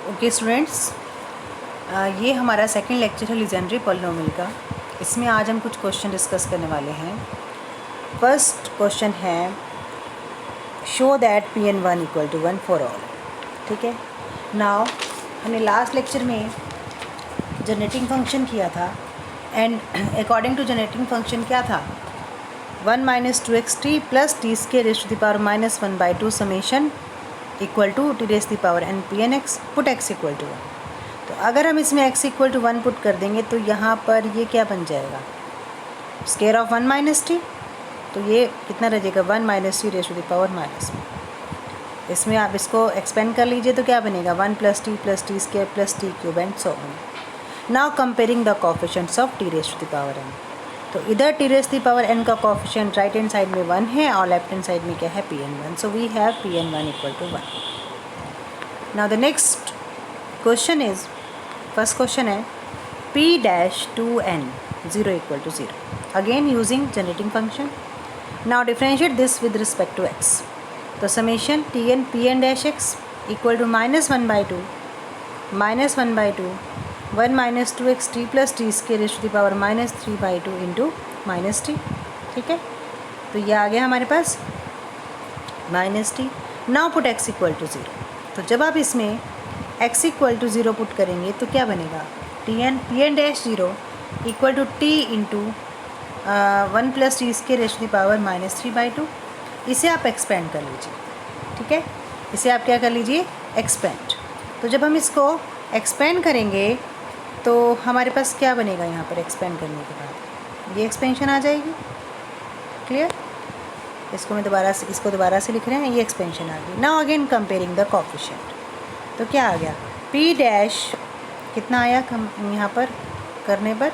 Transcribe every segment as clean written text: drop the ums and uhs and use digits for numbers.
Okay students, ये हमारा second lecture है लीजेंड्री पॉलिनोमियल का। इसमें आज हम कुछ क्वेश्चन डिस्कस करने वाले हैं। फर्स्ट क्वेश्चन है show that Pn1 = 1 for all. ठीक है, नाउ हमने लास्ट लेक्चर में जनरेटिंग फंक्शन किया था and according to generating function क्या था 1 - 2xt + t² -1/2 summation equal to t⁻n Pnx put x = 1। तो अगर हम इसमें x = 1 पुट कर देंगे तो यहाँ पर ये क्या बन जाएगा, स्क्वायर ऑफ 1 - t। तो ये कितना रह जाएगा 1 - t⁻⁻1। इसमें आप इसको एक्सपेंड कर लीजिए तो क्या बनेगा 1 + t + t² + t³ and so on. Now comparing the coefficients of t⁻n। तो इधर t⁻n का कोएफिशिएंट राइट हैंड साइड में 1 है और लेफ्ट हैंड साइड में क्या है Pn1। So we have Pn1 = 1। Now the next question is, first question है P-2n 0 = 0 again using generating function. Now differentiate this with respect to x। तो summation Tn Pn-x = -1/2 1 - 2xt + t² -3/2 into -t। ठीक है, तो ये आ गया हमारे पास -t। Now put x = 0। तो जब आप इसमें x = 0 पुट करेंगे तो क्या बनेगा Pn -0 = t इंटू 1 + t² -3/2। इसे आप एक्सपेंड कर लीजिए। ठीक है, इसे आप क्या कर लीजिए एक्सपेंड। तो जब हम इसको एक्सपेंड करेंगे तो हमारे पास क्या बनेगा, यहाँ पर एक्सपेंड करने के बाद ये एक्सपेंशन आ जाएगी। क्लियर, इसको दोबारा से लिख रहे हैं, ये एक्सपेंशन आ गई। Now again comparing the coefficient. तो क्या आ गया P' कितना आया यहाँ पर करने पर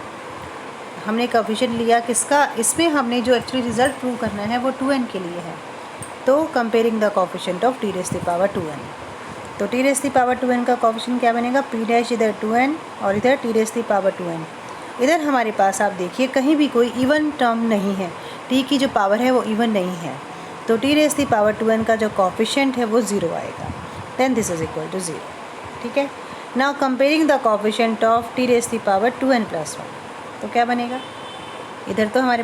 हमने कोएफिशिएंट लिया किसका, इसमें हमने जो एक्चुअली रिजल्ट प्रूव करना है वो 2n के लिए है। तो comparing the coefficient of t⁻2n। तो t⁻2n का कोएफिशिएंट क्या बनेगा P' इधर 2n और इधर t⁻2n। इधर हमारे पास आप देखिए कहीं भी कोई इवन टर्म नहीं है, t की जो पावर है वो इवन नहीं है। तो t⁻2n का जो कोएफिशिएंट है वो 0 आएगा। Then this is equal to 0। ठीक है, now comparing the coefficient of t⁻2n + 1। तो क्या बनेगा, इधर तो हमारे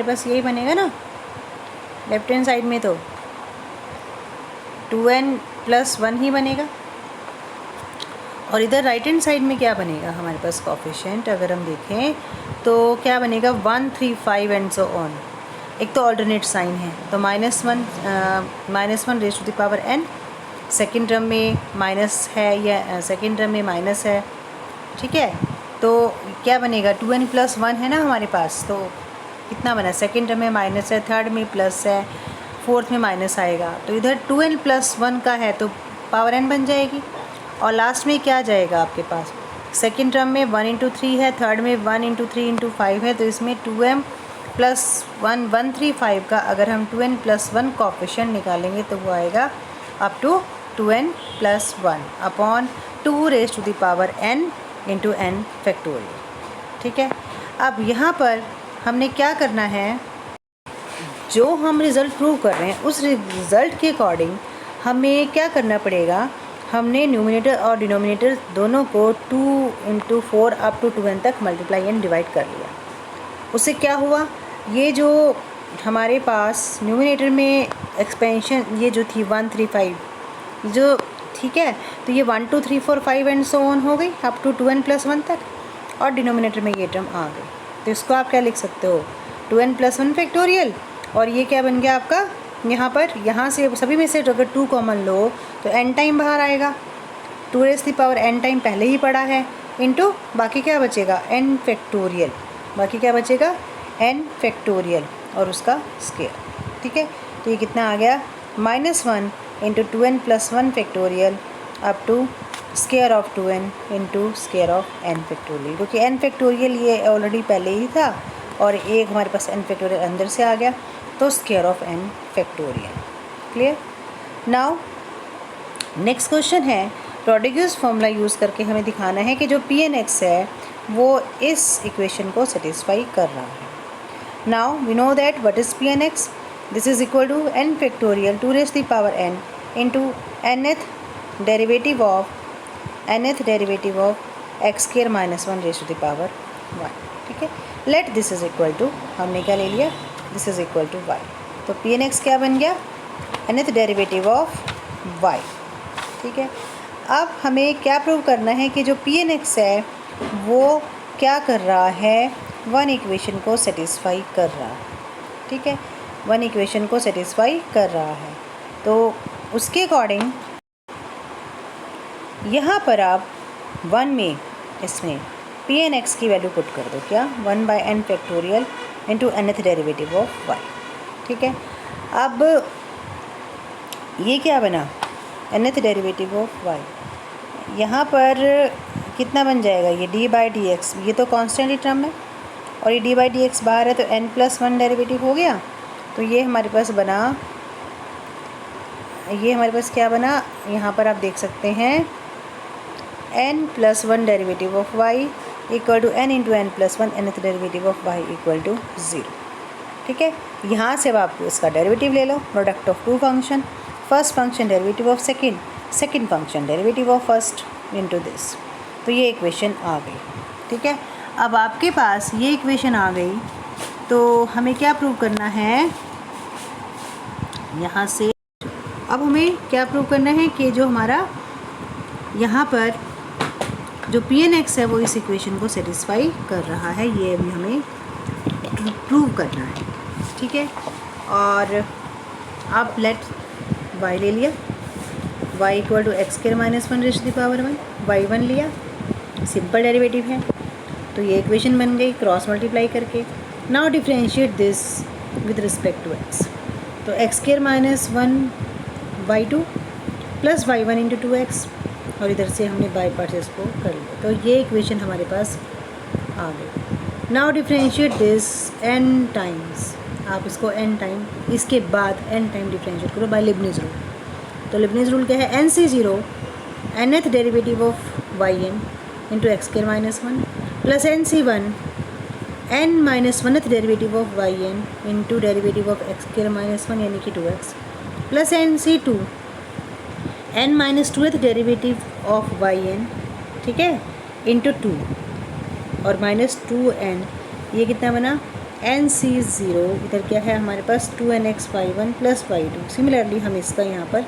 पास यही बनेगा ना, लेफ्ट हैंड साइड में तो 2n + 1 ही बनेगा और इधर राइट हैंड साइड में क्या बनेगा हमारे पास कोएफिशिएंट अगर हम देखें तो क्या बनेगा 1 3 5 एंड सो ऑन। एक तो ऑल्टरनेट साइन है तो -1 सेकेंड टर्म में माइनस है या सेकेंड टर्म में माइनस है। ठीक है, तो क्या बनेगा 2n + 1 है ना हमारे पास, तो कितना बना सेकेंड टर्म में माइनस है, थर्ड में प्लस है, फोर्थ में माइनस आएगा। तो इधर 2n + 1 का है तो पावर n बन जाएगी और लास्ट में क्या जाएगा आपके पास, सेकेंड टर्म में 1 × 3 है, थर्ड में 1 × 3 × 5 है। तो इसमें 2m + 1 135 का अगर हम 2n + 1 कोएफिशिएंट निकालेंगे तो वो आएगा up to 2n + 1 upon 2n into n factorial. ठीक है, अब यहाँ पर हमने क्या करना है, जो हम रिज़ल्ट प्रूव कर रहे हैं उस रिज़ल्ट के अकॉर्डिंग हमें क्या करना पड़ेगा, हमने न्यूमिनेटर और डिनोमिनेटर दोनों को 2 × 4 अप टू 2n तक मल्टीप्लाई एंड डिवाइड कर लिया। उससे क्या हुआ, ये जो हमारे पास न्यूमिनेटर में एक्सपेंशन ये जो थी 1 3 5 जो, ठीक है, तो ये 1 2 3 4 5 एंड सो ऑन हो गई अप टू 2n + 1 तक और डिनोमिनेटर में ये टर्म आ गई। तो इसको आप क्या लिख सकते हो 2n + 1 फैक्टोरियल और ये क्या बन गया आपका, यहाँ से सभी में से अगर 2 कॉमन लो तो n टाइम बाहर आएगा, 2n टाइम पहले ही पड़ा है इंटू बाकी क्या बचेगा n फैक्टोरियल, बाकी क्या बचेगा n फैक्टोरियल और उसका स्क्वायर। ठीक है, तो ये कितना आ गया -1 × 2n + 1 factorial up to square of 2n into square of n factorial, क्योंकि n फैक्टोरियल ये ऑलरेडी पहले ही था और एक हमारे पास n फैक्टोरियल अंदर से आ गया तो square of n factorial. Clear, now next question है प्रोडिग्यूस फॉर्मूला यूज़ करके हमें दिखाना है कि जो Pn(x) है वो इस इक्वेशन को सेटिस्फाई कर रहा है। Now we know that what is Pn(x)। This is equal to n factorial 2n into nth derivative of nth derivative of x square minus 1 raise to the power 1, ठीक है। Let this is equal to, हमने क्या ले लिया, this is equal to y, तो P N X क्या बन गया, nth डेरिवेटिव ऑफ y, ठीक है। अब हमें क्या प्रूव करना है कि जो पी एन एक्स है वो क्या कर रहा है, वन इक्वेशन को सेटिस्फाई कर रहा है, ठीक है, वन इक्वेशन को सेटिस्फाई कर रहा है। तो उसके अकॉर्डिंग यहाँ पर आप 1 में इसमें पी एन एक्स की वैल्यू पुट कर दो, क्या, 1/n factorial into nth derivative of y, ठीक है। अब ये क्या बना, nth डेरिवेटिव ऑफ y, यहाँ पर कितना बन जाएगा, ये d/dx, ये तो कांस्टेंट टर्म है और ये d/dx बाहर है तो n+1 डेरिवेटिव हो गया। तो ये हमारे पास बना, ये हमारे पास क्या बना, यहाँ पर आप देख सकते हैं n+1 derivative of y equal to n into n+1 nth derivative of y equal to 0, ठीक है। यहाँ से अब आप इसका डेरिवेटिव ले लो, product of two function, first function derivative of second, second function derivative of first into this, तो ये इक्वेशन आ गई, ठीक है। अब आपके पास ये इक्वेशन आ गई तो हमें क्या प्रूव करना है, यहाँ से अब हमें क्या प्रूव करना है कि जो हमारा यहाँ पर जो पी एन एक्स है वो इस इक्वेशन को सेटिस्फाई कर रहा है, ये अभी हमें प्रूव करना है, ठीक है। और अब लेट y ले लिया, y equal to x square minus 1 raise to the power 1, y1 लिया, सिंपल डेरिवेटिव है तो ये इक्वेशन बन गई क्रॉस मल्टीप्लाई करके। Now differentiate this with respect to x, तो x square minus 1 y2 plus y1 into 2x, और इधर से हमने बाई पार्ट्स इसको कर लिया, तो ये इक्वेशन हमारे पास आ गई। Now differentiate this n times, आप इसको n टाइम, इसके बाद n टाइम डिफरेंशिएट करो बाय लिबनिज़ रूल। तो लिबनिज़ रूल क्या है, nc0 nth derivative of yn into x square minus 1 plus nc1 n minus 1th derivative of yn into derivative of x square minus 1 यानी कि 2x plus nc2 n minus 2th derivative of yn, ठीक है, into 2 और minus 2n, ये कितना बना nc0, इधर क्या है हमारे पास 2nx y1 plus y2। Similarly हम इसका यहाँ पर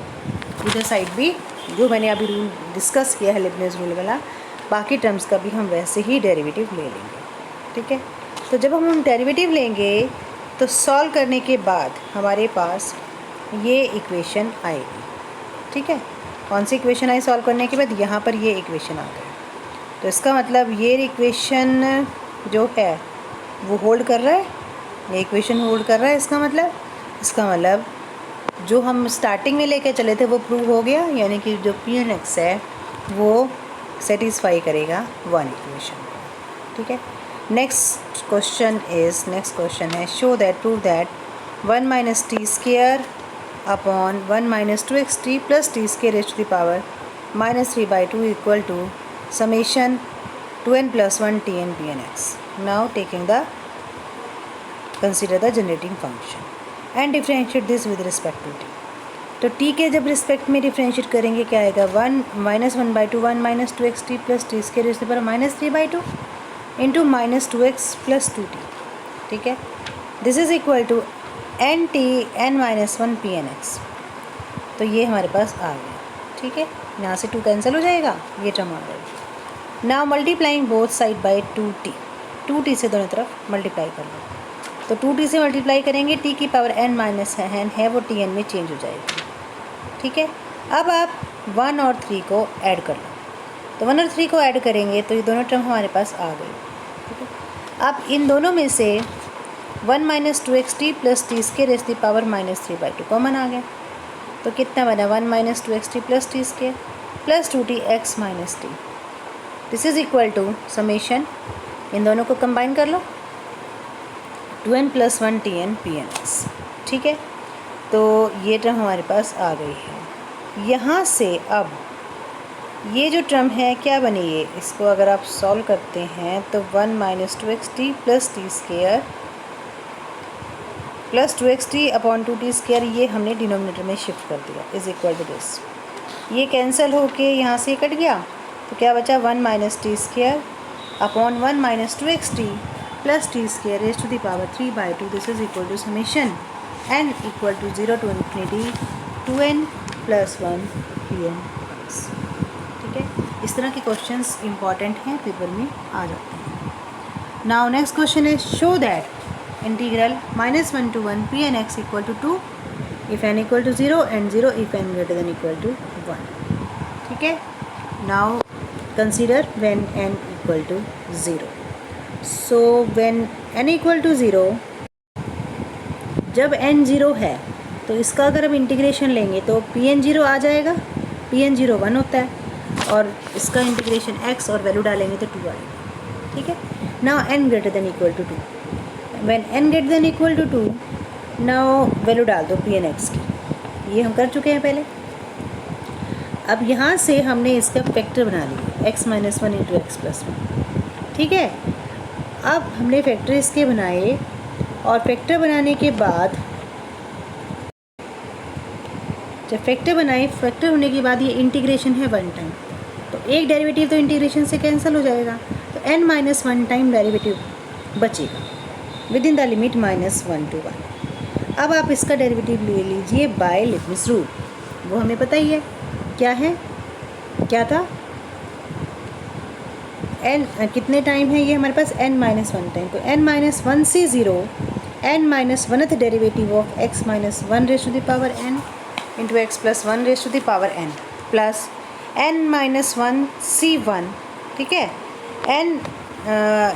इधर साइड भी जो मैंने अभी रूल डिस्कस किया है लिबनिज़ रूल वाला, बाकी टर्म्स का भी हम वैसे ही डेरिवेटिव ले लेंगे, ठीक है। तो जब हम डेरिवेटिव लेंगे तो सॉल्व करने के बाद हमारे पास ये इक्वेशन आएगी, ठीक है। कौन सी इक्वेशन आई सॉल्व करने के बाद, यहाँ पर ये इक्वेशन आ गई। तो इसका मतलब ये इक्वेशन जो है वो होल्ड कर रहा है, ये इक्वेशन होल्ड कर रहा है, इसका मतलब जो हम स्टार्टिंग में लेके चले थे वो प्रूव हो गया, यानी कि जो पी एन एक्स है वो सेटिस्फाई करेगा वन इक्वेशन को, ठीक है। नेक्स्ट क्वेश्चन है show that prove that 1 minus t square upon 1 minus 2x t plus T square raise to the power -3/2 equal to summation 2n + 1 tn pnx। Now taking the consider the generating function and differentiate this with respect to t। तो t के जब respect में differentiate करेंगे क्या आएगा, 1 minus 1/2 1 minus 2x t plus T square raise to the power -3/2 into -2x plus 2t, ठीक है। This is equal to N T n minus 1 pnx। तो ये हमारे पास आ गया, ठीक है। यहाँ से 2 कैंसिल हो जाएगा, ये टर्म आ गई। Now multiplying both side by 2t से दोनों तरफ मल्टीप्लाई कर लो। तो 2t से मल्टीप्लाई करेंगे, t की पावर n माइनस n है वो tn में चेंज हो जाएगी, ठीक है। अब आप 1 और 3 को ऐड कर लो, तो 1 और 3 को ऐड करेंगे तो ये दोनों टर्म हमारे पास आ गई, ठीक है। अब इन दोनों में से 1 minus 2x t plus T square raise to the power -3/2 common आ गया, तो कितना बना 1 minus 2x t plus T square plus 2t x minus t। This is equal to summation, इन दोनों को कंबाइन कर लो, 2n + 1 tn pnx, ठीक है। तो ये टर्म हमारे पास आ गई है। यहाँ से अब ये जो टर्म है क्या बनी, ये इसको अगर आप सॉल्व करते हैं तो 1 minus 2x t plus T square plus 2x t upon 2t square, ये हमने डिनोमिनेटर में शिफ्ट कर दिया, इज़ इक्वल टू दिस। ये कैंसिल होके यहाँ से कट गया, तो क्या बचा 1 minus t square upon 1 minus 2xt plus T square raise to the power 3/2। This is equal to summation n equal to 0 to infinity 2n plus 1 pn। ठीक है, इस तरह के क्वेश्चंस इंपॉर्टेंट हैं, पेपर में आ जाते हैं। नाउ नेक्स्ट क्वेश्चन है show that integral -1 to 1 pn x equal to 2 if n equal to 0 and 0 if n greater than equal to 1। ठीक है, now consider when n equal to 0। So when n equal to 0, जब n 0 है तो इसका अगर हम integration लेंगे तो pn 0 आ जाएगा, pn 0 1 होता है, और इसका इंटीग्रेशन x और वैल्यू डालेंगे तो 2 आएगा। ठीक है, now n greater than equal to 2, when n greater than equal to 2, now value डाल दो pn x की, ये हम कर चुके हैं पहले। अब यहाँ से हमने इसका फैक्टर बना लिया x minus 1 into x plus 1। ठीक है, अब हमने फैक्टर इसके बनाए, और फैक्टर बनाने के बाद जब फैक्टर बनाए, फैक्टर होने के बाद ये इंटीग्रेशन है 1 टाइम, तो एक डेरिवेटिव तो इंटीग्रेशन से कैंसिल हो जाएगा, तो n माइनस 1 टाइम डेरिवेटिव बचेगा with in the limit -1 to 1। अब आप इसका डेरिवेटिव ले लीजिए बाय लिबनिट्ज़ रूल, वो हमें पता ही है क्या है, क्या था, n कितने टाइम है ये हमारे पास n माइनस 1 टाइम, तो n माइनस 1 से 0 n minus 1th derivative of x minus 1 raise to the power n into x plus 1 raise to the power n plus n minus 1 c 1। ठीक है,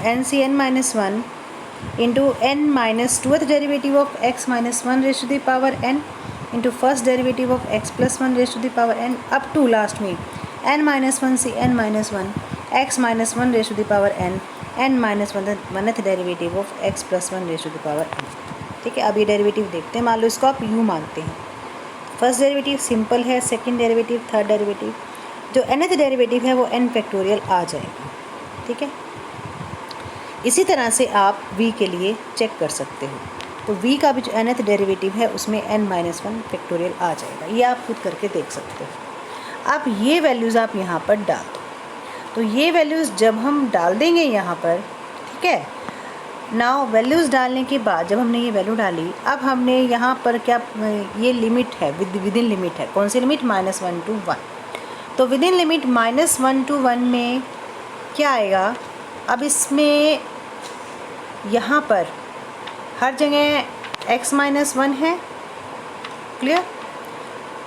n c n minus 1 into n minus 2th derivative of x minus 1 raise to the power n into first derivative of x plus 1 raise to the power n up to last में n minus 1 से n minus 1 x minus 1 raise to the power n minus 1th derivative of x plus 1 raise to the power n। ठीक है, अब ये derivative देखते हैं, मान लो इसको आप u मानते हैं, फर्स्ट डेरिवेटिव सिंपल है, सेकंड डेरिवेटिव, थर्ड डेरिवेटिव, जो nth डेरिवेटिव है वो n फैक्टोरियल आ जाएगा। ठीक है, इसी तरह से आप v के लिए चेक कर सकते हो, तो v का भी जो nth डेरिवेटिव है उसमें n माइनस 1 फैक्टोरियल आ जाएगा, ये आप खुद करके देख सकते हो। अब ये वैल्यूज़ आप यहाँ पर डाल दो, तो ये वैल्यूज़ जब हम डाल देंगे यहाँ पर, ठीक है, नाउ वैल्यूज़ डालने के बाद जब हमने ये वैल्यू डाली, अब हमने यहाँ पर क्या, ये लिमिट है, विद इन लिमिट है, कौन सी लिमिट, -1 to 1, तो विद इन लिमिट -1 to 1 में क्या आएगा, अब इसमें यहाँ पर हर जगह x माइनस 1 है, क्लियर,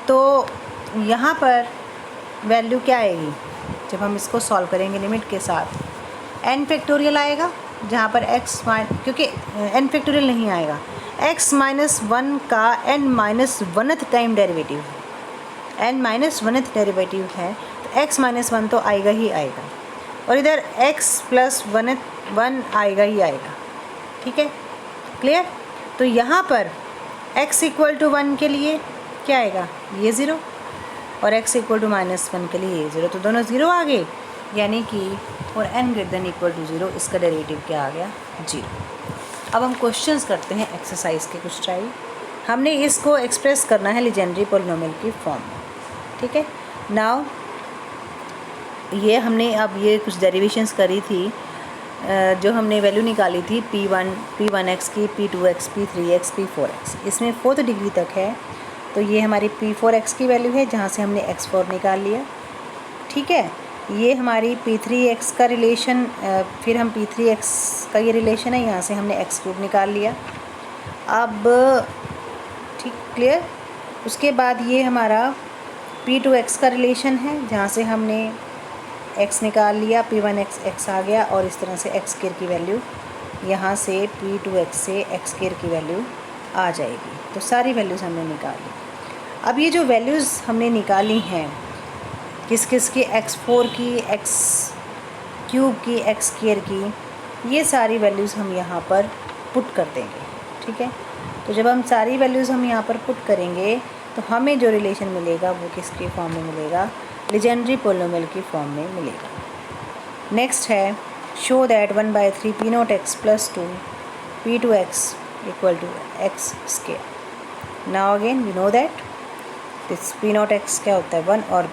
तो यहाँ पर वैल्यू क्या आएगी, जब हम इसको सॉल्व करेंगे लिमिट के साथ, n फैक्टोरियल आएगा, जहाँ पर क्योंकि n फैक्टोरियल नहीं आएगा, x माइनस 1 का n minus 1th time derivative है, n माइनस 1th डेरिवेटिव है, तो x माइनस 1 तो आएगा ही आएगा, और इधर x प्लस 1 आएगा ही आएगा। ठीक है, क्लियर, तो यहाँ पर x इक्वल टू 1 के लिए क्या आएगा, ये 0, और x इक्वल टू -1 के लिए ये 0, तो दोनों 0 आ गए, यानी कि और n greater than equal to 0, इसका डेरिवेटिव क्या आ गया, 0। अब हम क्वेश्चंस करते हैं एक्सरसाइज के कुछ ट्राई, हमने इसको एक्सप्रेस करना है लीजेंड्री पोलिनोमियल की फॉर्म में। ठीक है, नाउ ये हमने अब ये कुछ डेरिवेशंस करी थी, जो हमने वैल्यू निकाली थी p1x की, p2x, p3x, p4x, इसमें 4th डिग्री तक है, तो ये हमारी p4x की वैल्यू है, जहाँ से हमने x4 निकाल लिया। ठीक है, ये हमारी p3x का रिलेशन, फिर हम p3x का ये रिलेशन है, यहाँ से हमने x³ निकाल लिया। अब ठीक, क्लियर, उसके बाद ये हमारा p2x का रिलेशन है, जहाँ से हमने x निकाल लिया, p1x x आ गया, और इस तरह से x² की वैल्यू यहाँ से p2x से x² की वैल्यू आ जाएगी। तो सारी वैल्यूज़ हमने निकाली। अब ये जो वैल्यूज़ हमने निकाली हैं किस किस की, x4 की, x³ की, x² की, ये सारी वैल्यूज़ हम यहाँ पर पुट कर देंगे। ठीक है, तो जब हम सारी वैल्यूज़ हम यहाँ पर पुट करेंगे तो हमें जो रिलेशन मिलेगा वो किसके फॉर्म में मिलेगा, लीजेंड्री पोलिनोमियल की फॉर्म में मिलेगा। नेक्स्ट है show that 1/3 p0x plus 2 p2x equal to x²। Now again we know that this P naught x क्या होता है 1 और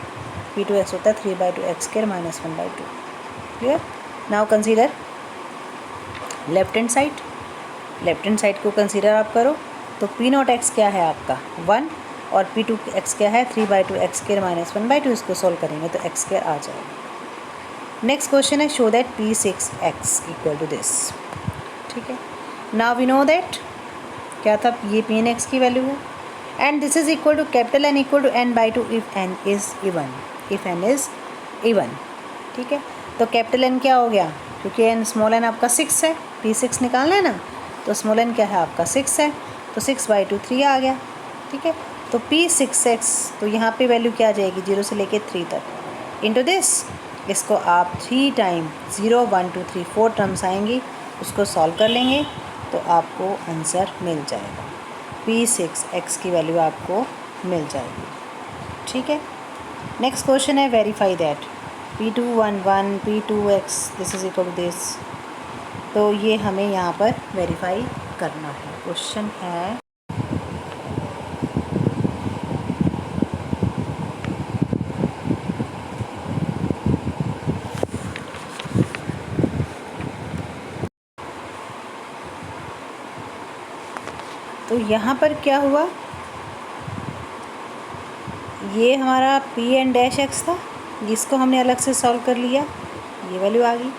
पी टू एक्स होता है 3/2x² minus 1/2। Clear. Now consider left hand side को कंसीडर आप करो तो पी नॉट एक्स क्या है आपका 1 और पी टू एक्स क्या है 3/2x² माइनस 1/2। इसको सॉल्व करेंगे तो x² आ जाएगा। नेक्स्ट क्वेश्चन है show that P6x equal to this. ठीक है, नाउ वी नो दैट क्या था, ये पी एन एक्स की वैल्यू है and this is equal to capital N equal to n/2 if n is even. ठीक है, तो कैपिटल N क्या हो गया, क्योंकि n स्मॉल n आपका 6 है, P6 निकालना है ना, तो स्मॉल n क्या है आपका 6 है, तो 6/2 3 आ गया। ठीक है, तो P6x तो यहाँ पे वैल्यू क्या आ जाएगी 0 से लेके 3 तक इंटू दिस। इसको आप 3 टाइम 0 1 2 3 4 टर्म्स आएंगी, उसको सॉल्व कर लेंगे तो आपको आंसर मिल जाएगा। P6x की वैल्यू आपको मिल जाएगी। ठीक है, नेक्स्ट क्वेश्चन है verify that P211 P2x this is equal to this. तो ये हमें यहाँ पर वेरीफाई करना है। क्वेश्चन है तो यहाँ पर क्या हुआ, ये हमारा P(x) था, जिसको हमने अलग से सॉल्व कर लिया, ये वैल्यू आ गई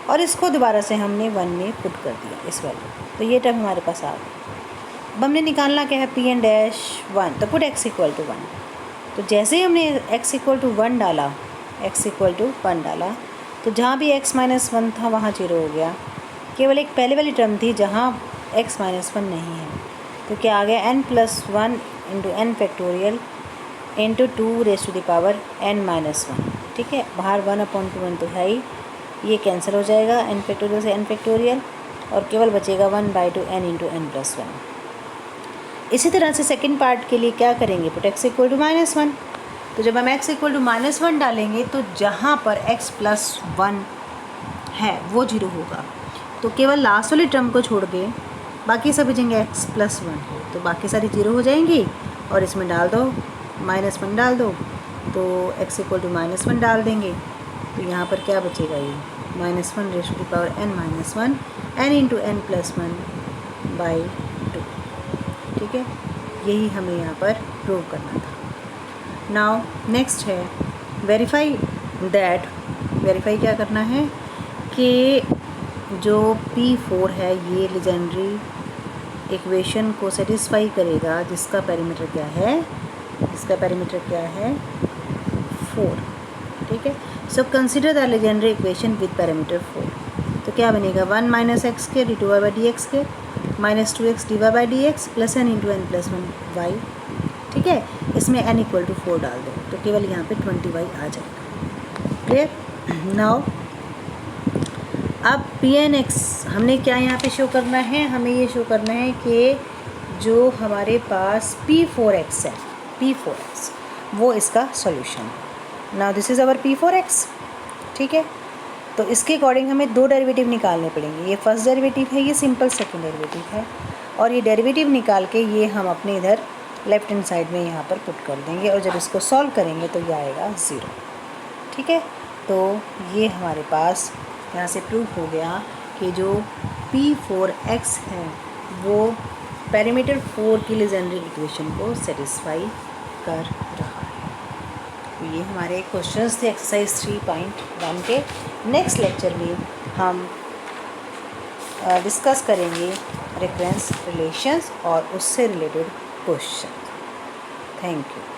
और इसको दोबारा से हमने 1 में पुट कर दिया इस वैल्यू, तो ये टर्म हमारे पास आ गई। अब हमने निकालना क्या है P(1), तो पुट x इक्वल टू 1। तो जैसे ही हमने x इक्वल टू 1 डाला, तो जहाँ भी x माइनस 1 था वहाँ 0 हो गया। केवल एक पहले वाली टर्म थी जहाँ x माइनस 1 नहीं है, तो क्या आ गया n+1 into n factorial into 2⁻n−1। ठीक है, बाहर 1/2 तो है ही, ये कैंसिल हो जाएगा n फैक्टोरियल से n फैक्टोरियल और केवल बचेगा 1/2 n इंटू n+1। इसी तरह से सेकंड पार्ट के लिए क्या करेंगे, पुट x इक्वल टू -1। तो जब हम x इक्वल टू -1 डालेंगे तो जहाँ पर x+1 है वो 0 होगा, तो केवल लास्ट वाली टर्म को छोड़ के बाकी सब बचेंगे x+1, तो बाकी सारी 0 हो जाएंगी और इसमें डाल दो -1 डाल दो, तो x इक्वल टू -1 डाल देंगे, तो यहाँ पर क्या बचेगा, ये -1⁻n−1 n इंटू n+1/2। ठीक है, यही हमें यहाँ पर प्रूव करना था। नाउ नेक्स्ट है वेरीफाई दैट। वेरीफाई क्या करना है कि जो P4 है ये लेजेंडरी इक्वेशन को सेटिस्फाई करेगा, जिसका पैरामीटर क्या है 4। ठीक है, so consider the legendary equation with parameter 4। तो क्या बनेगा 1 - x² d2y/dx -2x dy/dx plus n into n+1y। ठीक है, इसमें n इक्वल टू 4 डाल दो तो केवल यहाँ पे 20y आ जाएगा। क्लियर। नाउ अब Pn(x) हमने क्या यहाँ पे शो करना है, हमें ये शो करना है कि जो हमारे पास P4x है, P4x वो इसका सॉल्यूशन है। Now this is our P4x। ठीक है, तो इसके अकॉर्डिंग हमें 2 डेरिवेटिव निकालने पड़ेंगे। ये फर्स्ट डेरिवेटिव है, ये सिंपल सेकंड डेरिवेटिव है, और ये डेरिवेटिव निकाल के ये हम अपने इधर लेफ्ट हैंड साइड में यहाँ पर पुट कर देंगे और जब इसको सॉल्व करेंगे तो ये आएगा 0। ठीक है, तो ये हमारे पास यहाँ से प्रूफ हो गया कि जो P4x है वो पैरामीटर 4 की लेजेंडरी इक्वेशन को सेटिस्फाई कर रहा है। तो ये हमारे क्वेश्चंस थे एक्सरसाइज 3.1 के। नेक्स्ट लेक्चर में हम डिस्कस करेंगे रिकरेंस रिलेशंस और उससे रिलेटेड क्वेश्चन। Thank you.